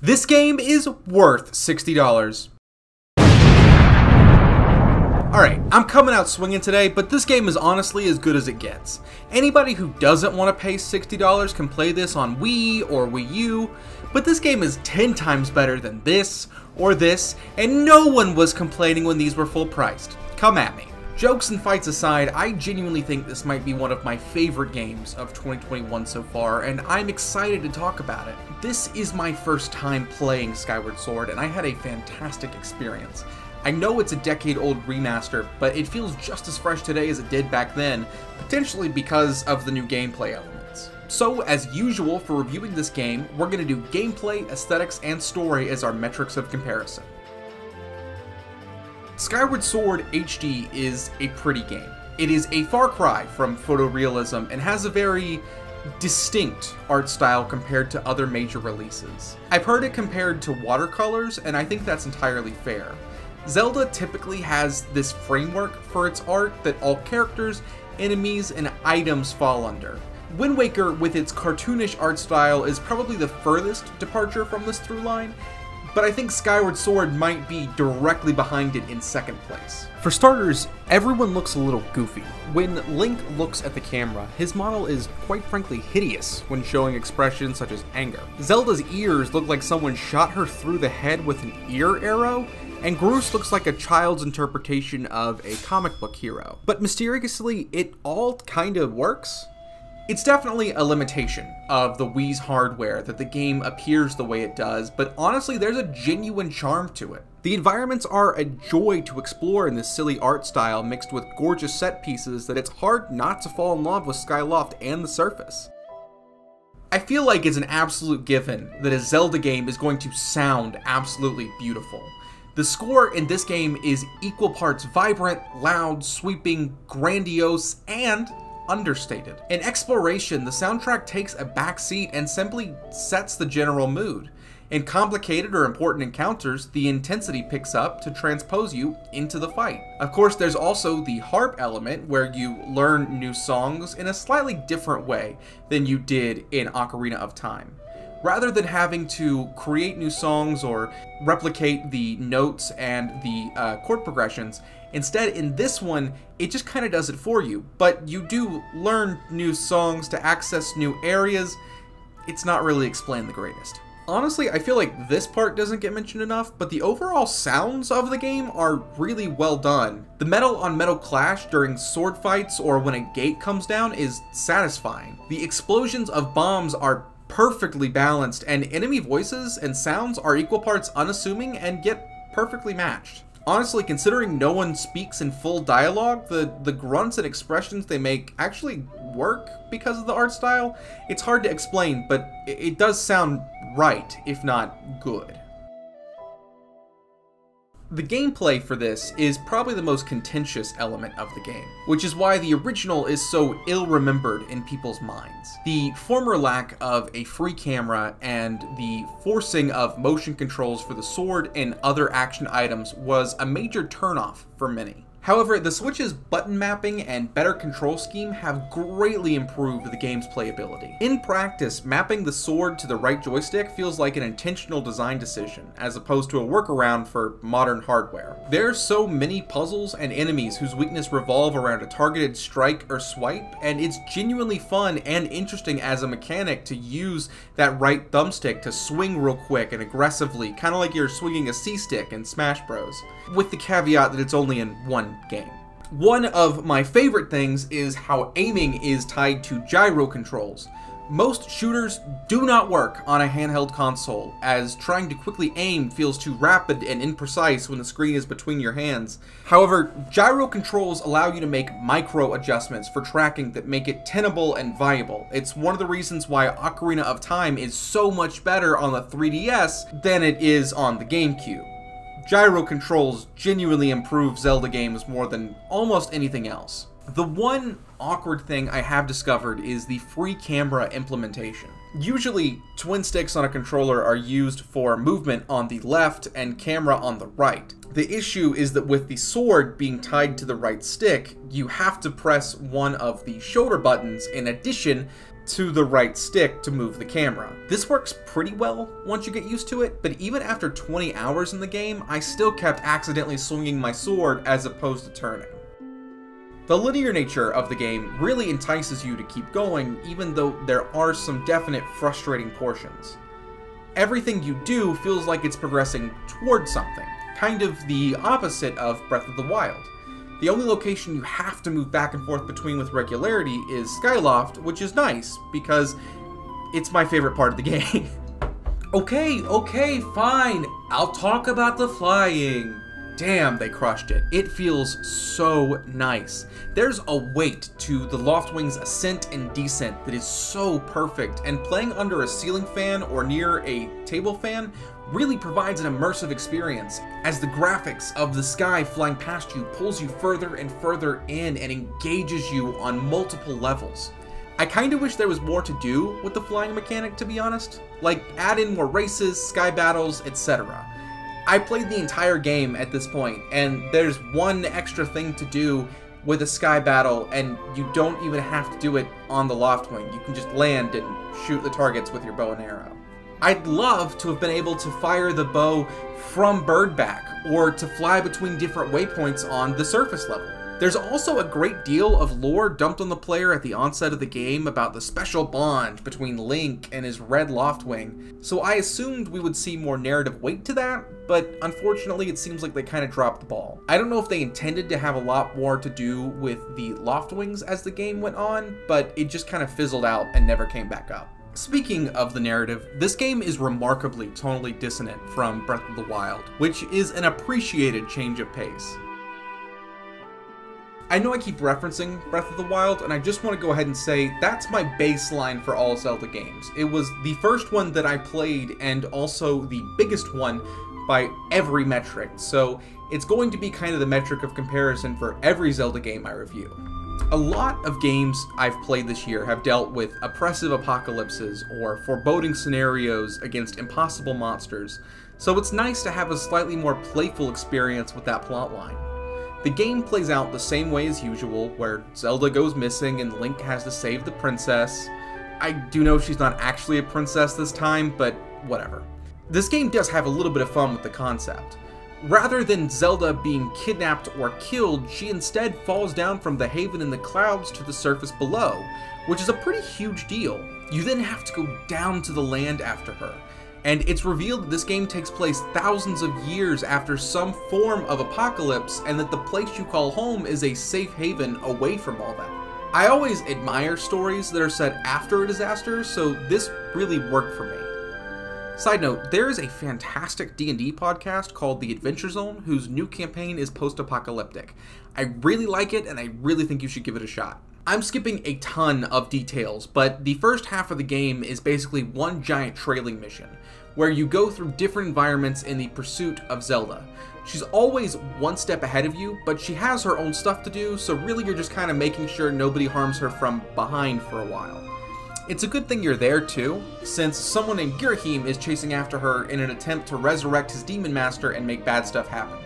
This game is worth $60. Alright, I'm coming out swinging today, but this game is honestly as good as it gets. Anybody who doesn't want to pay $60 can play this on Wii or Wii U, but this game is 10 times better than this or this, and no one was complaining when these were full priced. Come at me. Jokes and fights aside, I genuinely think this might be one of my favorite games of 2021 so far, and I'm excited to talk about it. This is my first time playing Skyward Sword, and I had a fantastic experience. I know it's a decade-old remaster, but it feels just as fresh today as it did back then, potentially because of the new gameplay elements. So, as usual for reviewing this game, we're going to do gameplay, aesthetics, and story as our metrics of comparison. Skyward Sword HD is a pretty game. It is a far cry from photorealism and has a very distinct art style compared to other major releases. I've heard it compared to watercolors, and I think that's entirely fair. Zelda typically has this framework for its art that all characters, enemies, and items fall under. Wind Waker, with its cartoonish art style, is probably the furthest departure from this through line, but I think Skyward Sword might be directly behind it in second place. For starters, everyone looks a little goofy. When Link looks at the camera, his model is quite frankly hideous when showing expressions such as anger. Zelda's ears look like someone shot her through the head with an ear arrow, and Groose looks like a child's interpretation of a comic book hero. But mysteriously, it all kind of works. It's definitely a limitation of the Wii's hardware that the game appears the way it does, but honestly, there's a genuine charm to it. The environments are a joy to explore in this silly art style mixed with gorgeous set pieces that it's hard not to fall in love with Skyloft and the surface. I feel like it's an absolute given that a Zelda game is going to sound absolutely beautiful. The score in this game is equal parts vibrant, loud, sweeping, grandiose, and understated. In exploration, the soundtrack takes a backseat and simply sets the general mood. In complicated or important encounters, the intensity picks up to transpose you into the fight. Of course, there's also the harp element where you learn new songs in a slightly different way than you did in Ocarina of Time. Rather than having to create new songs or replicate the notes and the chord progressions, instead in this one, it just kind of does it for you. But you do learn new songs to access new areas. It's not really explained the greatest. Honestly, I feel like this part doesn't get mentioned enough, but the overall sounds of the game are really well done. The metal-on-metal clash during sword fights or when a gate comes down is satisfying. The explosions of bombs are perfectly balanced, and enemy voices and sounds are equal parts unassuming and yet perfectly matched. Honestly, considering no one speaks in full dialogue, the grunts and expressions they make actually work because of the art style. It's hard to explain, but it does sound right, if not good. The gameplay for this is probably the most contentious element of the game, which is why the original is so ill-remembered in people's minds. The former lack of a free camera and the forcing of motion controls for the sword and other action items was a major turnoff for many. However, the Switch's button mapping and better control scheme have greatly improved the game's playability. In practice, mapping the sword to the right joystick feels like an intentional design decision, as opposed to a workaround for modern hardware. There are so many puzzles and enemies whose weakness revolve around a targeted strike or swipe, and it's genuinely fun and interesting as a mechanic to use that right thumbstick to swing real quick and aggressively, kind of like you're swinging a C-stick in Smash Bros. With the caveat that it's only in one game. One of my favorite things is how aiming is tied to gyro controls. Most shooters do not work on a handheld console, as trying to quickly aim feels too rapid and imprecise when the screen is between your hands. However, gyro controls allow you to make micro adjustments for tracking that make it tenable and viable. It's one of the reasons why Ocarina of Time is so much better on the 3DS than it is on the GameCube. Gyro controls genuinely improve Zelda games more than almost anything else. The one awkward thing I have discovered is the free camera implementation. Usually, twin sticks on a controller are used for movement on the left and camera on the right. The issue is that with the sword being tied to the right stick, you have to press one of the shoulder buttons in addition to the right stick to move the camera. This works pretty well once you get used to it, but even after 20 hours in the game, I still kept accidentally swinging my sword as opposed to turning. The linear nature of the game really entices you to keep going, even though there are some definite frustrating portions. Everything you do feels like it's progressing towards something, kind of the opposite of Breath of the Wild. The only location you have to move back and forth between with regularity is Skyloft, which is nice, because it's my favorite part of the game. Okay, fine, I'll talk about the flying. Damn, they crushed it. It feels so nice. There's a weight to the Loftwing's ascent and descent that is so perfect, and playing under a ceiling fan or near a table fan really provides an immersive experience, as the graphics of the sky flying past you pulls you further and further in and engages you on multiple levels. I kinda wish there was more to do with the flying mechanic, to be honest. Like, add in more races, sky battles, etc. I played the entire game at this point, and there's one extra thing to do with a sky battle, and you don't even have to do it on the Loftwing. You can just land and shoot the targets with your bow and arrow. I'd love to have been able to fire the bow from Birdback, or to fly between different waypoints on the surface level. There's also a great deal of lore dumped on the player at the onset of the game about the special bond between Link and his red Loftwing, so I assumed we would see more narrative weight to that, but unfortunately it seems like they kind of dropped the ball. I don't know if they intended to have a lot more to do with the Loftwings as the game went on, but it just kind of fizzled out and never came back up. Speaking of the narrative, this game is remarkably tonally dissonant from Breath of the Wild, which is an appreciated change of pace. I know I keep referencing Breath of the Wild, and I just want to go ahead and say that's my baseline for all Zelda games. It was the first one that I played, and also the biggest one by every metric, so it's going to be kind of the metric of comparison for every Zelda game I review. A lot of games I've played this year have dealt with oppressive apocalypses or foreboding scenarios against impossible monsters, so it's nice to have a slightly more playful experience with that plotline. The game plays out the same way as usual, where Zelda goes missing and Link has to save the princess. I do know she's not actually a princess this time, but whatever. This game does have a little bit of fun with the concept. Rather than Zelda being kidnapped or killed, she instead falls down from the haven in the clouds to the surface below, which is a pretty huge deal. You then have to go down to the land after her, and it's revealed that this game takes place thousands of years after some form of apocalypse, and that the place you call home is a safe haven away from all that. I always admire stories that are set after a disaster, so this really worked for me. Side note, there is a fantastic D&D podcast called The Adventure Zone, whose new campaign is post-apocalyptic. I really like it, and I really think you should give it a shot. I'm skipping a ton of details, but the first half of the game is basically one giant trailing mission, where you go through different environments in the pursuit of Zelda. She's always one step ahead of you, but she has her own stuff to do, so really you're just kind of making sure nobody harms her from behind for a while. It's a good thing you're there too, since someone named Girahim is chasing after her in an attempt to resurrect his demon master and make bad stuff happen.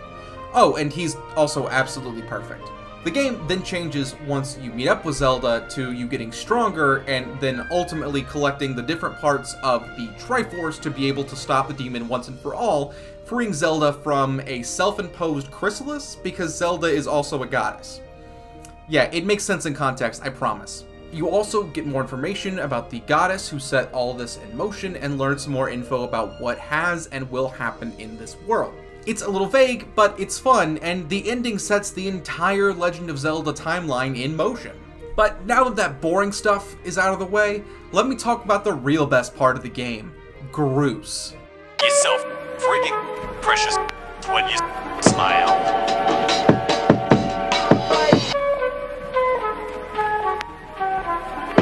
Oh, and he's also absolutely perfect. The game then changes once you meet up with Zelda to you getting stronger and then ultimately collecting the different parts of the Triforce to be able to stop the demon once and for all, freeing Zelda from a self-imposed chrysalis because Zelda is also a goddess. Yeah, it makes sense in context, I promise. You also get more information about the goddess who set all this in motion and learn some more info about what has and will happen in this world. It's a little vague, but it's fun, and the ending sets the entire Legend of Zelda timeline in motion. But now that boring stuff is out of the way, let me talk about the real best part of the game, Groose. You're so freaking precious when you smile.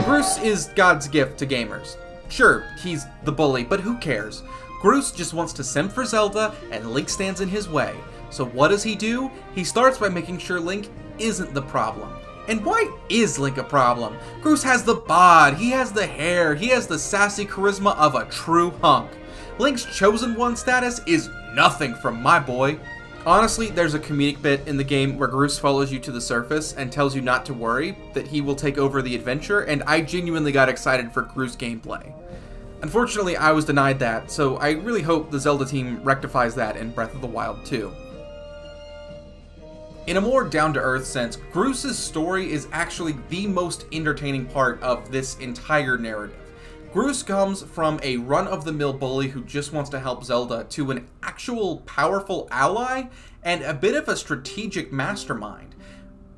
Groose is God's gift to gamers. Sure, he's the bully, but who cares? Groose just wants to sim for Zelda, and Link stands in his way. So what does he do? He starts by making sure Link isn't the problem. And why is Link a problem? Groose has the bod, he has the hair, he has the sassy charisma of a true hunk. Link's Chosen One status is nothing from my boy. Honestly, there's a comedic bit in the game where Groose follows you to the surface and tells you not to worry, that he will take over the adventure, and I genuinely got excited for Groose gameplay. Unfortunately, I was denied that, so I really hope the Zelda team rectifies that in Breath of the Wild 2. In a more down-to-earth sense, Groose's story is actually the most entertaining part of this entire narrative. Groose comes from a run-of-the-mill bully who just wants to help Zelda to an actual powerful ally and a bit of a strategic mastermind.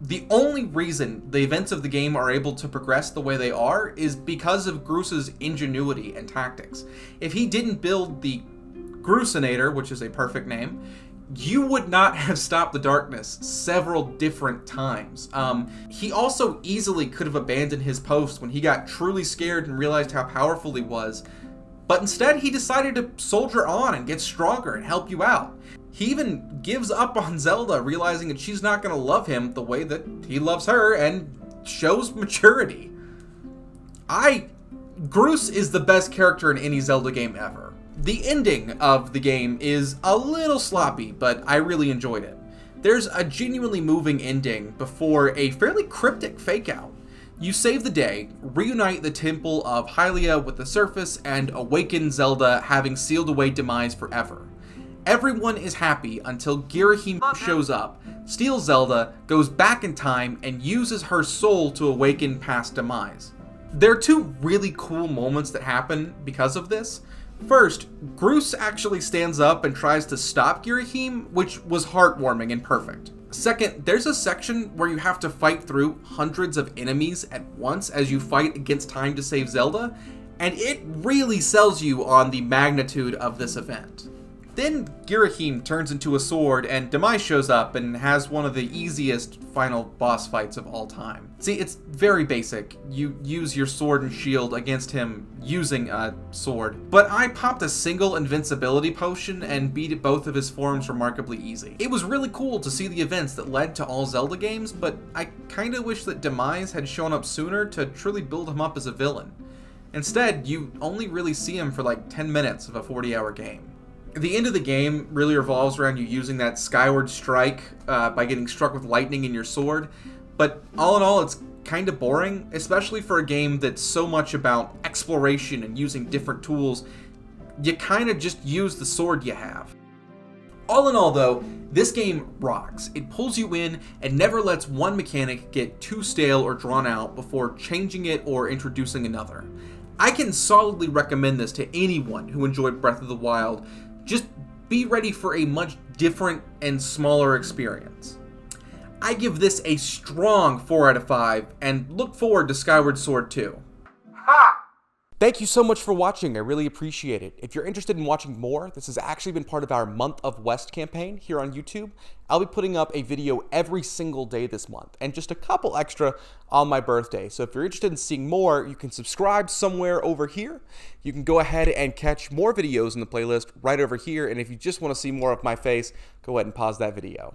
The only reason the events of the game are able to progress the way they are is because of Groose's ingenuity and tactics. If he didn't build the Groosinator, which is a perfect name, you would not have stopped the darkness several different times. He also easily could have abandoned his post when he got truly scared and realized how powerful he was, but instead he decided to soldier on and get stronger and help you out. He even gives up on Zelda, realizing that she's not going to love him the way that he loves her, and shows maturity. Groose is the best character in any Zelda game ever. The ending of the game is a little sloppy, but I really enjoyed it. There's a genuinely moving ending before a fairly cryptic fake-out. You save the day, reunite the Temple of Hylia with the surface, and awaken Zelda, having sealed away demise forever. Everyone is happy until Girahim shows up, steals Zelda, goes back in time, and uses her soul to awaken past demise. There are two really cool moments that happen because of this. First, Groose actually stands up and tries to stop Girahim, which was heartwarming and perfect. Second, there's a section where you have to fight through hundreds of enemies at once as you fight against time to save Zelda, and it really sells you on the magnitude of this event. Then Girahim turns into a sword and Demise shows up and has one of the easiest final boss fights of all time. See, it's very basic. You use your sword and shield against him using a sword. But I popped a single invincibility potion and beat both of his forms remarkably easy. It was really cool to see the events that led to all Zelda games, but I kinda wish that Demise had shown up sooner to truly build him up as a villain. Instead, you only really see him for like 10 minutes of a 40-hour game. The end of the game really revolves around you using that Skyward strike by getting struck with lightning in your sword, but all in all it's kind of boring, especially for a game that's so much about exploration and using different tools. You kind of just use the sword you have. All in all though, this game rocks. It pulls you in and never lets one mechanic get too stale or drawn out before changing it or introducing another. I can solidly recommend this to anyone who enjoyed Breath of the Wild. Just be ready for a much different and smaller experience. I give this a strong 4 out of 5 and look forward to Skyward Sword 2. Ha! Thank you so much for watching, I really appreciate it. If you're interested in watching more, this has actually been part of our Month of West campaign here on YouTube. I'll be putting up a video every single day this month, and just a couple extra on my birthday. So if you're interested in seeing more, you can subscribe somewhere over here. You can go ahead and catch more videos in the playlist right over here, and if you just want to see more of my face, go ahead and pause that video.